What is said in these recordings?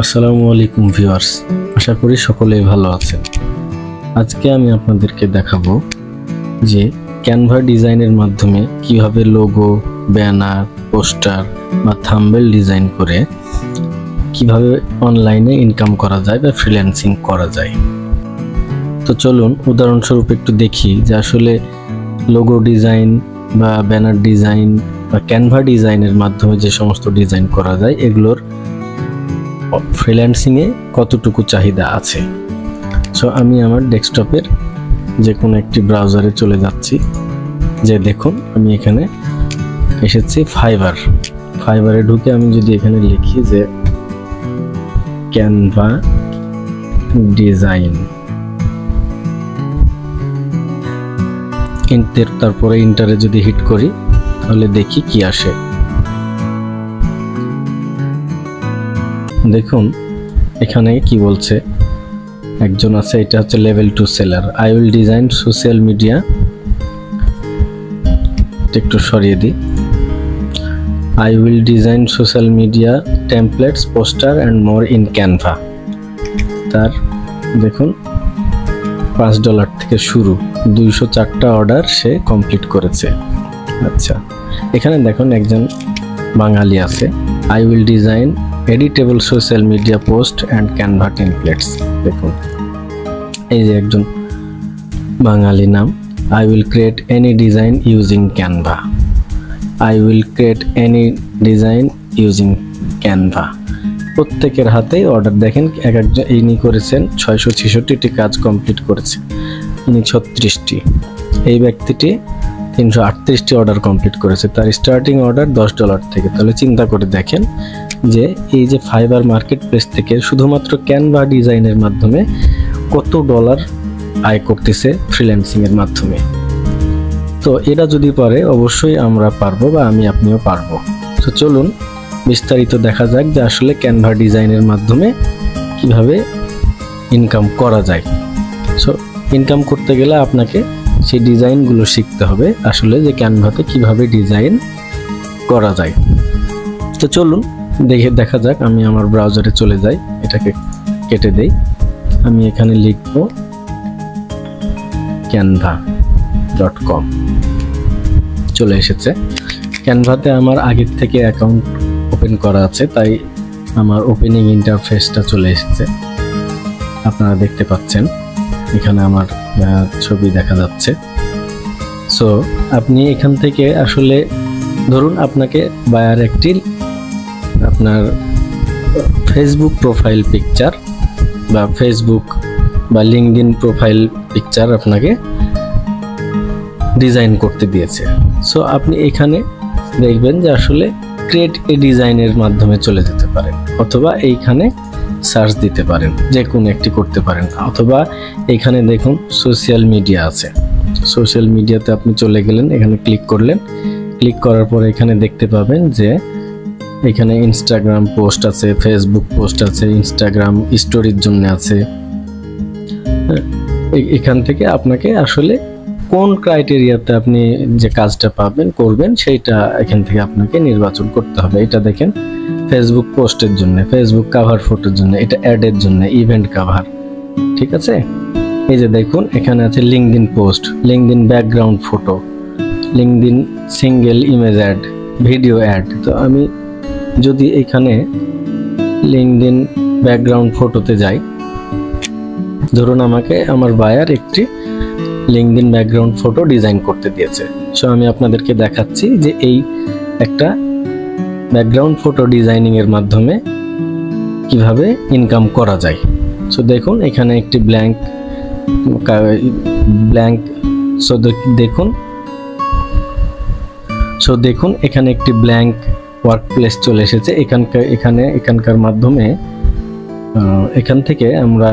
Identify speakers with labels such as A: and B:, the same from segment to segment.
A: আসসালামু আলাইকুম ভিউয়ার্স, আশা করি সকলেই ভালো আছেন। আজকে আমি আপনাদেরকে দেখাবো যে ক্যানভা ডিজাইনের মাধ্যমে কিভাবে লোগো, ব্যানার, পোস্টার বা থাম্বনেল ডিজাইন করে কিভাবে অনলাইনে ইনকাম করা যায় বা ফ্রিল্যান্সিং করা যায়। তো চলুন উদাহরণস্বরূপ একটু দেখি যে আসলে লোগো ডিজাইন বা ব্যানার ডিজাইন বা ক্যানভা ডিজাইনের মাধ্যমে যে সমস্ত ডিজাইন করা যায় এগুলোর ফ্রিল্যান্সিংয়ে কতটুকু চাহিদা আছে। সো আমি আমার ডেস্কটপের যে কোনো একটি ব্রাউজারে চলে যাচ্ছি। যে দেখুন আমি এখানে এসেছি ফাইবারে ঢুকে আমি যদি এখানে লিখি যে ক্যানভা ডিজাইন, তারপরে ইন্টারে যদি হিট করি তাহলে দেখি কি আসে। দেখুন এখানে কি বলছে, একজন আছে, এটা হচ্ছে level 2 seller. I will design social media, একটু সরিয়ে দিই। I will design social media templates, poster and more in Canva. তার দেখুন $5 থেকে শুরু, 204টা অর্ডার সে কমপ্লিট করেছে। আচ্ছা, এখানে দেখুন একজন বাঙালি আছে। I will design editable social media post and Canva templates. দেখুন এই যে একজন বাঙালি নাম। I will create any design using Canva. I will create any design using Canva. প্রত্যেকের হাতেই অর্ডার দেখেন, এক একজন ইনি করেছেন 666টি কাজ কমপ্লিট করেছে, ইনি 36টি। এই ব্যক্তিটি 338টি অর্ডার কমপ্লিট করেছে। তার স্টার্টিং অর্ডার $10 থেকে। তাহলে চিন্তা করে দেখেন যে এই যে ফাইবার মার্কেট প্লেস থেকে শুধুমাত্র ক্যানভা ডিজাইনের মাধ্যমে কত ডলার আয় করতেছে ফ্রিল্যান্সিংয়ের মাধ্যমে। তো এরা যদি পারে অবশ্যই আমরা পারবো, বা আমি আপনিও পারবো। তো চলুন বিস্তারিত দেখা যাক যে আসলে ক্যানভা ডিজাইনের মাধ্যমে কিভাবে ইনকাম করা যায়। সো ইনকাম করতে গেলে আপনাকে সেই ডিজাইনগুলো শিখতে হবে, আসলে যে ক্যানভাতে কিভাবে ডিজাইন করা যায়। তো চলুন দেখা যাক। আমি আমার ব্রাউজারে চলে যাই, এটাকে কেটে দেই। আমি এখানে লিখব canva.com। চলে এসেছে। ক্যানভাতে আমার আগের থেকে অ্যাকাউন্ট ওপেন করা আছে, তাই আমার ওপেনিং ইন্টারফেসটা চলে এসেছে। আপনারা দেখতে পাচ্ছেন এখানে আমার ছবি দেখা যাচ্ছে। সো আপনি এখান থেকে আসলে ধরুন আপনাকে বায়ার একটি আপনার ফেসবুক প্রোফাইল পিকচার বা ফেসবুক বা লিঙ্কডইন প্রোফাইল পিকচার আপনাকে ডিজাইন করতে দিয়েছে। সো আপনি এখানে দেখবেন যে আসলে ক্রিয়েট এ ডিজাইনের মাধ্যমে চলে যেতে পারেন, অথবা এইখানে সার্চ দিতে পারেন, যে কোনো একটি করতে পারেন। অথবা এখানে দেখুন সোশ্যাল মিডিয়া আছে। সোশ্যাল মিডিয়াতে আপনি চলে গেলেন, এখানে ক্লিক করলেন। ক্লিক করার পর এখানে দেখতে পাবেন যে এখানে ইনস্টাগ্রাম পোস্ট আছে, ফেসবুক পোস্ট আছে, ইনস্টাগ্রাম স্টোরির জন্য আছে। এখান থেকে আপনাকে আসলে কোন ক্রাইটেরিয়াতে আপনি যে কাজটা করবেন সেইটা এখান থেকে আপনাকে নির্বাচন করতে হবে। এটা দেখেন ফেসবুক পোস্টের জন্য, ফেসবুক কাভার ফটোর জন্য, এটা অ্যাডের জন্য, ইভেন্ট কাভার, ঠিক আছে। এই যে দেখুন এখানে আছে LinkedIn post, LinkedIn background photo, LinkedIn single image ad, video ad. তো আমি যদি এখানে লিঙ্কডইন ব্যাকগ্রাউন্ড ফটোতে যাই, ধরুন আমাকে আমার বায়ার একটি লিঙ্কডইন ব্যাকগ্রাউন্ড ফটো ডিজাইন করতে দিয়েছে। সো আমি আপনাদেরকে দেখাচ্ছি যে এই একটা ব্যাকগ্রাউন্ড ফটো ডিজাইনিং এর মাধ্যমে কিভাবে ইনকাম করা যায়। সো দেখুন এখানে একটি ব্ল্যাঙ্ক দেখুন এখানে একটি ব্ল্যাঙ্ক ওয়ার্ক প্লেস চলে এসেছে। এখানকার মাধ্যমে এখান থেকে আমরা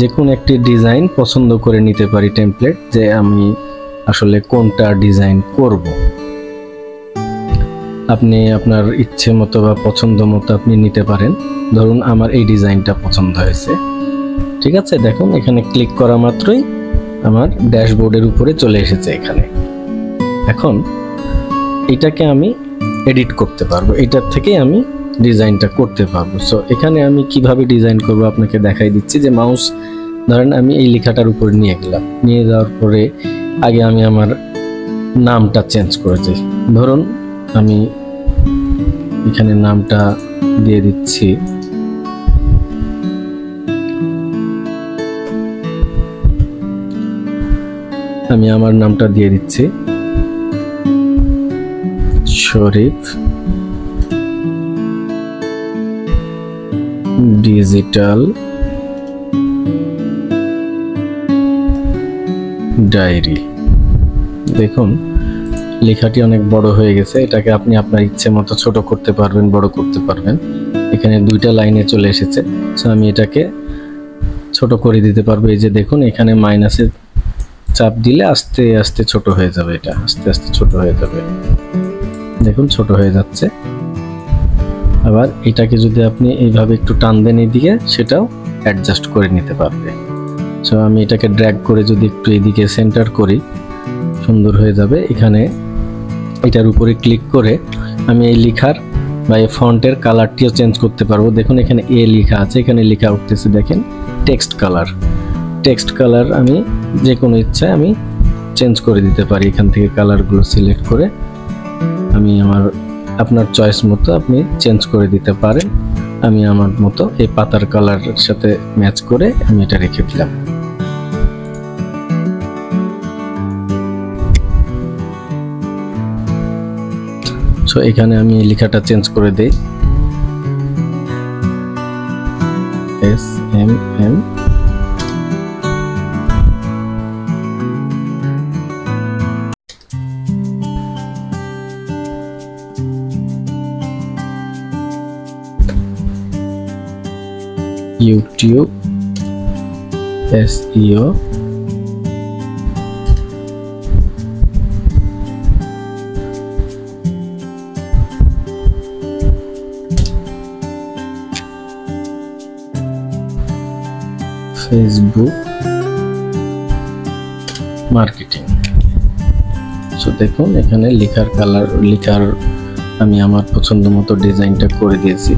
A: যে কোনো একটি ডিজাইন পছন্দ করে নিতে পারি, টেমপ্লেট, যে আমি আসলে কোনটা ডিজাইন করব। আপনি আপনার ইচ্ছে মতো বা পছন্দ মতো আপনি নিতে পারেন। ধরুন আমার এই ডিজাইনটা পছন্দ হয়েছে, ঠিক আছে। দেখুন এখানে ক্লিক করা মাত্রই আমার ড্যাশবোর্ডের উপরে চলে এসেছে। এখানে এখন এটাকে আমি এডিট করতে পারবো, এটার থেকে আমি ডিজাইনটা করতে পারবো। সো এখানে আমি কিভাবে ডিজাইন করব আপনাকে দেখাই দিচ্ছি। যে মাউস ধরেন আমি এই লেখাটার উপর নিয়ে গেলাম, নিয়ে যাওয়ার পরে আগে আমি আমার নামটা চেঞ্জ করে দিই। ধরুন আমি এখানে নামটা দিয়ে দিচ্ছি আমার নামটা দিয়ে দিচ্ছি শরীফ ডিজিটাল ডায়েরি। দেখুন লেখাটি অনেক বড় হয়ে গেছে। এটাকে আপনি আপনার ইচ্ছে মতো ছোট করতে পারবেন, বড় করতে পারবেন। এখানে দুইটা লাইনে চলে এসেছে। সো আমি এটাকে ছোট করে দিতে পারবো। এই যে দেখুন এখানে মাইনাসে চাপ দিলে আস্তে আস্তে ছোট হয়ে যাবে, এটা আস্তে আস্তে ছোট হয়ে যাবে। দেখুন ছোট হয়ে যাচ্ছে। আবার এটাকে যদি আপনি এইভাবে একটু টান দেন এইদিকে, সেটাও অ্যাডজাস্ট করে নিতে পারবে। সো আমি এটাকে ড্র্যাগ করে যদি একটু এইদিকে সেন্টার করি, সুন্দর হয়ে যাবে। এখানে এটার উপরে ক্লিক করে আমি এই লেখার বা এই ফন্টের কালারটিও চেঞ্জ করতে পারবো। দেখুন এখানে এ লেখা আছে, এখানে লেখা উঠতেছে দেখেন টেক্সট কালার। টেক্সট কালার আমি যে কোনো ইচ্ছায় আমি চেঞ্জ করে দিতে পারি। এখান থেকে কালারগুলো সিলেক্ট করে আমি আপনার চয়েস মতো আপনি চেঞ্জ করে দিতে পারেন। আমি আমার মতো এই পাতার কালারের সাথে ম্যাচ করে আমি এটা রেখে দিলাম। সো এখানে আমি লেখাটা চেঞ্জ করে দেই SMM YouTube SEO Facebook marketing. So দেখুন এখানে লেখার কালার, লেখার আমি আমার পছন্দ মতো ডিজাইনটা করে দিয়েছি,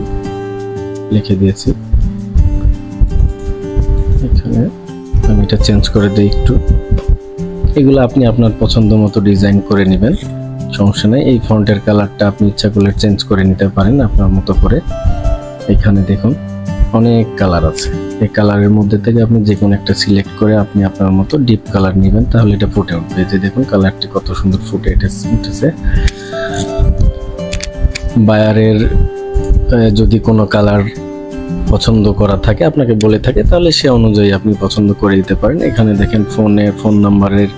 A: লিখে দিয়েছি। এখানে আমি এটা চেঞ্জ করে দিই একটু। এগুলো আপনি আপনার পছন্দ মতো ডিজাইন করে নেবেন, সমস্যা নেই। এই ফন্টের কালারটা আপনি ইচ্ছা করলে চেঞ্জ করে নিতে পারেন আপনার মতো করে। এখানে দেখুন অনেক কালার আছে। এই কালারের মধ্যে থেকে আপনি যে কোনো একটা সিলেক্ট করে আপনি আপনার মতো ডিপ কালার নেবেন, তাহলে এটা ফুটে উঠবে। যে দেখুন কালারটি কত সুন্দর ফুটে উঠেছে। বায়ারের যদি কোনো কালার পছন্দ করা থাকে, আপনাকে বলে থাকে, তাহলে সে অনুযায়ী আপনি পছন্দ করে দিতে পারেন। এখানে দেখেন ফোন নাম্বারের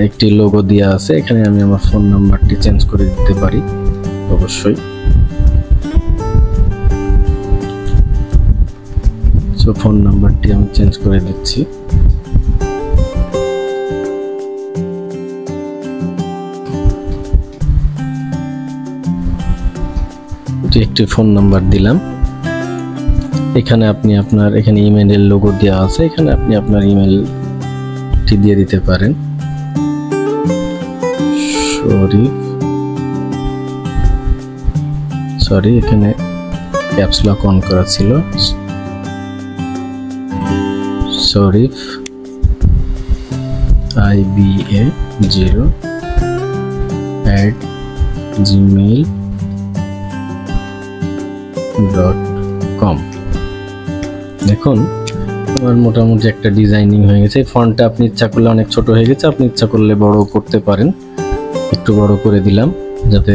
A: একটি লোগো দেওয়া আছে। এখানে আমি আমার ফোন নাম্বারটি চেঞ্জ করে দিতে পারি অবশ্যই। সো ফোন নাম্বারটি আমি চেঞ্জ করে দিচ্ছি। একটি ফোন নাম্বার দিলাম। এখানে আপনি এখানে ইমেইলের লোগো দেওয়া আছে, এখানে আপনি আপনার ইমেইলটি দিয়ে দিতে পারেন। সরি এখানে ক্যাপস লক অন করা ছিল। শরীফ IBA0@gmail.com। দেখুন আমার মোটামুটি একটা ডিজাইনিং হয়ে গেছে। ফন্টটা আপনি ইচ্ছা করলে অনেক ছোট হয়ে গেছে, আপনি ইচ্ছা করলে বড় করতে পারেন। একটু বড় করে দিলাম যাতে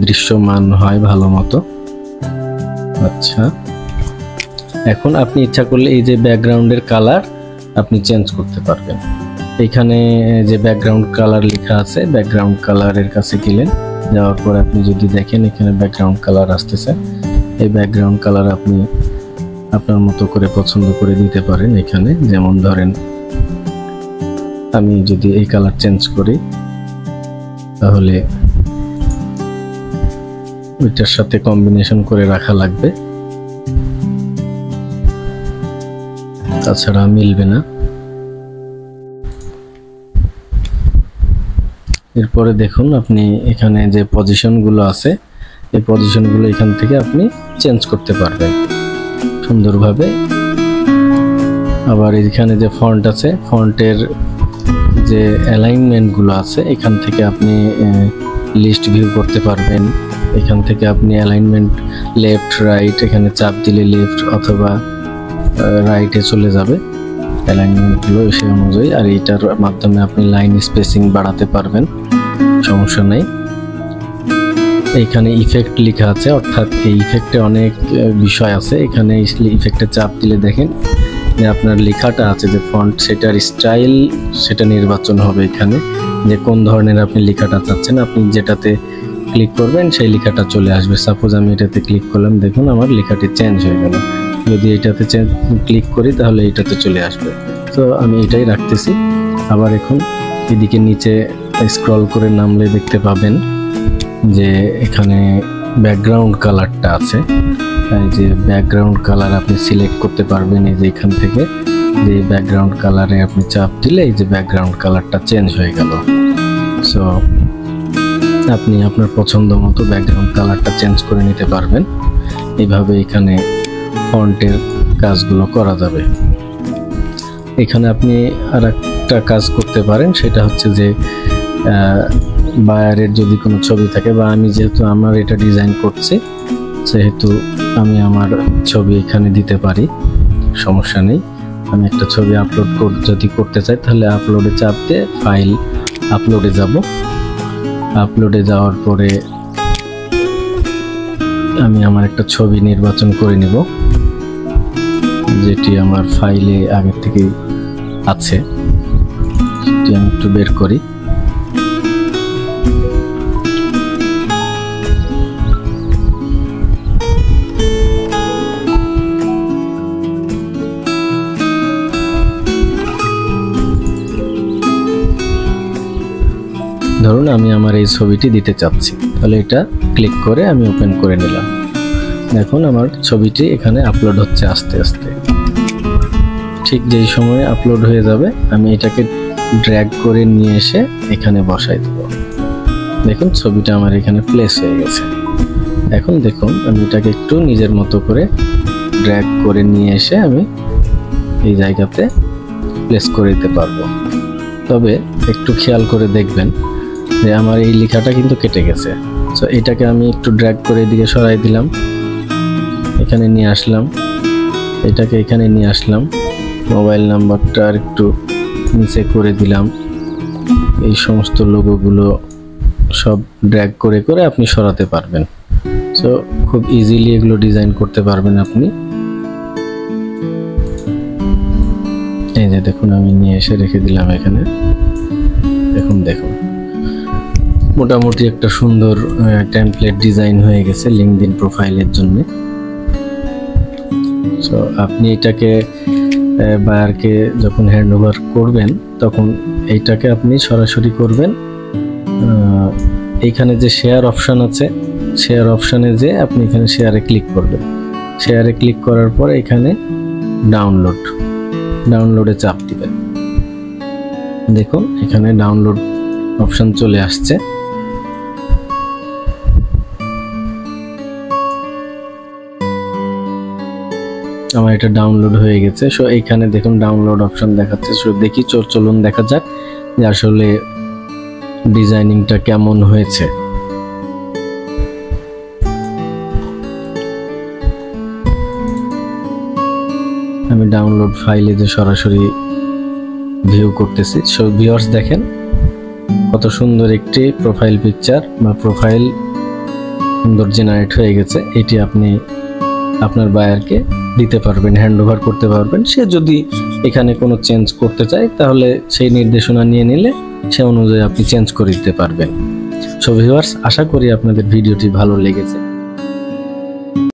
A: দৃশ্যমান হয় ভালো মতো। আচ্ছা, এখন আপনি ইচ্ছা করলে এই যে ব্যাকগ্রাউন্ডের কালার আপনি চেঞ্জ করতে পারবেন। এখানে যে ব্যাকগ্রাউন্ড কালার লেখা আছে, ব্যাকগ্রাউন্ড কালারের কাছে গেলেন, যাওয়ার পর আপনি যদি দেখেন এখানে ব্যাকগ্রাউন্ড কালার আসতেছে। এই ব্যাকগ্রাউন্ড কালার আপনি আপনার মতো করে পছন্দ করে দিতে পারেন। এখানে যেমন ধরেন আমি যদি এই কালার চেঞ্জ করি, তাহলে ওইটার সাথে কম্বিনেশন করে রাখা লাগবে, তাছাড়া মিলবে না। এরপরে দেখুন আপনি এখানে যে পজিশনগুলো আছে, এই পজিশনগুলো এখান থেকে আপনি চেঞ্জ করতে পারবেন সুন্দরভাবে। আবার এখানে যে ফন্ট আছে, ফন্টের যে অ্যালাইনমেন্টগুলো আছে এখান থেকে আপনি লিস্ট ভিউ করতে পারবেন। এখান থেকে আপনি অ্যালাইনমেন্ট লেফট রাইট, এখানে চাপ দিলে লেফট অথবা রাইটে চলে যাবে অ্যালাইনমেন্টগুলো সেই অনুযায়ী। আর এটার মাধ্যমে আপনি লাইন স্পেসিং বাড়াতে পারবেন, সমস্যা নেই। এখানে ইফেক্ট লেখা আছে, অর্থাৎ এই ইফেক্টে অনেক বিষয় আছে। এখানে ইফেক্টে চাপ দিলে দেখেন যে আপনার লেখাটা আছে যে ফন্ট, সেটার স্টাইল সেটা নির্বাচন হবে এখানে, যে কোন ধরনের আপনি লেখাটা চাচ্ছেন। আপনি যেটাতে ক্লিক করবেন সেই লেখাটা চলে আসবে। সাপোজ আমি এটাতে ক্লিক করলাম, দেখুন আমার লেখাটি চেঞ্জ হয়ে গেল। যদি এটাতে ক্লিক করি তাহলে এটাতে চলে আসবে। তো আমি এটাই রাখতেছি। আবার এখন এদিকে নিচে স্ক্রল করে নামলে দেখতে পাবেন যে এখানে ব্যাকগ্রাউন্ড কালারটা আছে। এই যে ব্যাকগ্রাউন্ড কালার আপনি সিলেক্ট করতে পারবেন। এই যে এখান থেকে যে ব্যাকগ্রাউন্ড কালারে আপনি চাপ দিলে এই যে ব্যাকগ্রাউন্ড কালারটা চেঞ্জ হয়ে গেল। সো আপনি আপনার পছন্দ মতো ব্যাকগ্রাউন্ড কালারটা চেঞ্জ করে নিতে পারবেন। এইভাবে এখানে ফন্টের কাজগুলো করা যাবে। এখানে আপনি আর একটা কাজ করতে পারেন, সেটা হচ্ছে যে বায়ারের যদি কোনো ছবি থাকে, বা আমি যেহেতু আমার এটা ডিজাইন করছি সেহেতু আমি আমার ছবি এখানে দিতে পারি, সমস্যা নেই। আমি একটা ছবি আপলোড যদি করতে চাই তাহলে আপলোডে চাপ দিয়ে ফাইল আপলোডে যাব। আপলোডে যাওয়ার পরে আমি আমার একটা ছবি নির্বাচন করে নিব, যেটি আমার ফাইলে আগে থেকে আছে। সেটি আমি একটু বের করি। ধরুন আমি আমার এই ছবিটি দিতে চাচ্ছি, তাহলে এটা ক্লিক করে আমি ওপেন করে নিলাম। দেখুন আমার ছবিটি এখানে আপলোড হচ্ছে আস্তে আস্তে। ঠিক যেই সময় আপলোড হয়ে যাবে আমি এটাকে ড্র্যাগ করে নিয়ে এসে এখানে বসাই দেব। দেখুন ছবিটা আমার এখানে প্লেস হয়ে গেছে। এখন দেখুন আমি এটাকে একটু নিজের মতো করে ড্র্যাগ করে নিয়ে এসে আমি এই জায়গাতে প্লেস করে দিতে পারবো। তবে একটু খেয়াল করে দেখবেন যে আমার এই লেখাটা কিন্তু কেটে গেছে। সো এটাকে আমি একটু ড্র্যাগ করে এদিকে সরাই দিলাম, এখানে নিয়ে আসলাম, এটাকে এখানে নিয়ে আসলাম, মোবাইল নাম্বারটা আর একটু নিচে করে দিলাম। এই সমস্ত লোগোগুলো সব ড্র্যাগ করে করে আপনি সরাতে পারবেন। সো খুব ইজিলি এগুলো ডিজাইন করতে পারবেন আপনি। এই যে দেখুন আমি নিয়ে এসে রেখে দিলাম এখানে। দেখুন মোটামুটি একটা সুন্দর টেমপ্লেট ডিজাইন হয়ে গেছে লিঙ্কডইন প্রোফাইলের জন্য। সো আপনি এটাকে বায়ারকে যখন হ্যান্ড ওভার করবেন তখন এইটাকে আপনি সরাসরি করবেন। এইখানে যে শেয়ার অপশান আছে, শেয়ার অপশানে যে আপনি এখানে শেয়ারে ক্লিক করবেন। শেয়ারে ক্লিক করার পর এখানে ডাউনলোডে চাপ দিবেন। দেখুন এখানে ডাউনলোড অপশন চলে আসছে। আমার এটা ডাউনলোড হয়ে গেছে। সো এইখানে দেখুন ডাউনলোড অপশন দেখাচ্ছে। সো দেখি চলুন দেখা যাক যে আসলে ডিজাইনিংটা কেমন হয়েছে। আমি ডাউনলোড ফাইলে যে সরাসরি ভিউ করতেছি। সো ভিউয়ার্স দেখেন কত সুন্দর একটি প্রোফাইল পিকচার বা প্রোফাইল সুন্দর জেনারেট হয়ে গেছে। এটি আপনি আপনার বায়ারকে দিতে পারবেন, হ্যান্ড ওভার করতে পারবেন। সে যদি এখানে কোনো চেঞ্জ করতে চায় তাহলে সেই নির্দেশনা নিয়ে নিলে সে অনুযায়ী আপনি চেঞ্জ করে দিতে পারবেন। সো ভিউয়ার্স আশা করি আপনাদের ভিডিওটি ভালো লেগেছে।